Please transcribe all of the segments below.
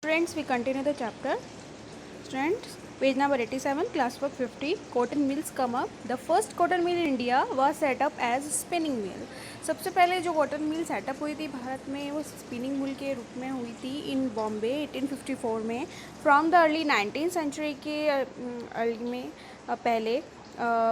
Students, we continue the chapter. Students, page number 87, class work 50. Cotton mills come up. The first cotton mill in India was set up as spinning mill. सबसे पहले जो cotton mill setup हुई थी भारत में वो spinning mill के रूप में हुई थी इन बॉम्बे 1854 में. From the early 19th century के अर्ली में पहले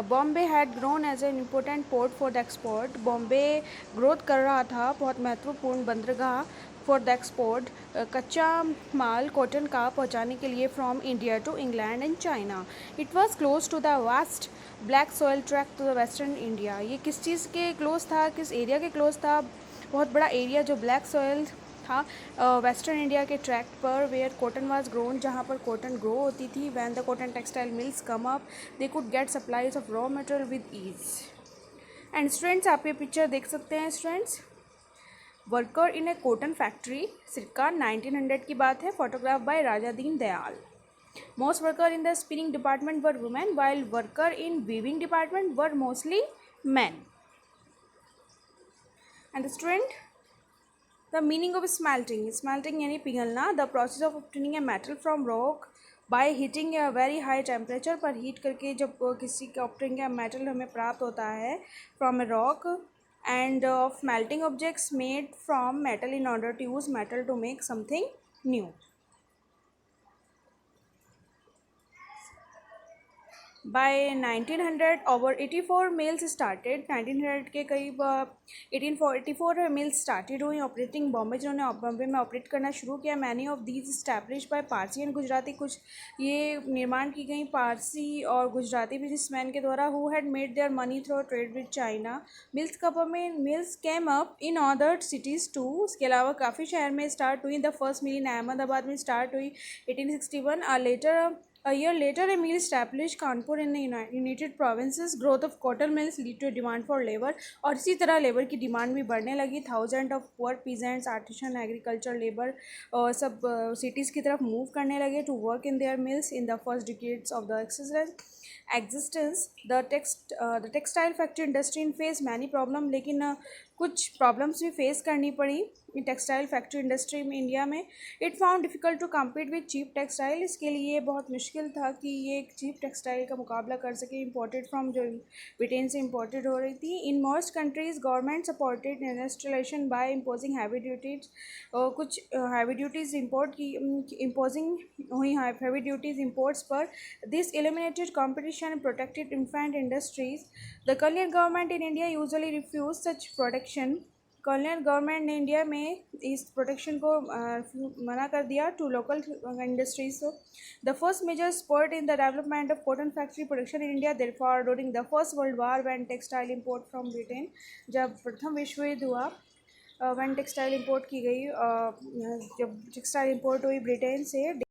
Bombay had grown as an important port for the export. Bombay growth कर रहा था, बहुत महत्वपूर्ण बंदरगाह फॉर द एक्सपोर्ट. कच्चा माल कॉटन का पहुंचाने के लिए from India to England and China. It was close to the vast black soil track to the western India. ये किस चीज़ के क्लोज था, किस एरिया के क्लोज था? बहुत बड़ा एरिया जो ब्लैक सॉइल था वेस्टर्न इंडिया के ट्रैक पर, वेयर कॉटन वाज ग्रोन, जहाँ पर कॉटन ग्रो होती थी. When the cotton textile mills come up they could get supplies of raw material with ease. And students, आप ये पिक्चर देख सकते हैं. Students, worker in a cotton factory, circa 1900 की बात है. Photograph by Raja Deen Dayal. Most worker in the spinning department were women, while worker in weaving department were mostly man. And student, the meaning of smelting. Smelting यानी पिघलना. The process of obtaining a metal from rock by heating a very high temperature. पर heat करके जब किसी का obtaining का metal हमें प्राप्त होता है from a rock. And of melting objects made from metal in order to use metal to make something new. By 1900 over 84 mills started. 1900 के करीब 1884 मिल्स स्टार्टेड हुई ऑपरेटिंग बॉम्बे, जिन्होंने बॉम्बे में ऑपरेट करना शुरू किया. Many of these establish bye Parsi and Gujarati. कुछ ये निर्माण की गई पारसी और गुजराती बिजनेसमैन के द्वारा, who had made their money through trade with China. Mills came up in other cities too. इसके अलावा काफ़ी शहर में स्टार्ट हुई. The first mill in Ahmedabad में स्टार्ट हुई 1861. A year later, a mill established Kanpur in the United Provinces. Growth of cotton mills lead to a demand for labor. और इसी तरह लेबर की डिमांड भी बढ़ने लगी. Thousand of poor peasants, artisan, agriculture labour सब cities की तरफ मूव करने लगे to work in their mills in the first decades of the existence. The textile factory industry in face many problem. लेकिन कुछ प्रॉब्लम्स भी फेस करनी पड़ी टेक्सटाइल फैक्ट्री इंडस्ट्री में इंडिया में. It found difficult to compete with cheap textile. इसके लिए बहुत मुश्किल था कि ये एक चीप टेक्सटाइल का मुकाबला कर सके इंपोर्टेड फ्रॉम जो ब्रिटेन से इंपोर्टेड हो रही थी. In most countries government supported industrialisation by imposing heavy duties. कुछ हैवी ड्यूटीज़ इम्पोजिंग हुई हैवी ड्यूटीज़ इम्पोर्ट्स पर. This eliminated competition and protected infant industries. The colonial government in India usually refused such protection. Colonial government ने India में इस protection को मना कर दिया to local industries. The first major spurt in the development of cotton factory production in India therefore during the first world war when textile import from Britain. जब प्रथम विश्व युद्ध हुआ, व्हेन टेक्सटाइल इंपोर्ट की गई, जब टेक्सटाइल इंपोर्ट हुई Britain से.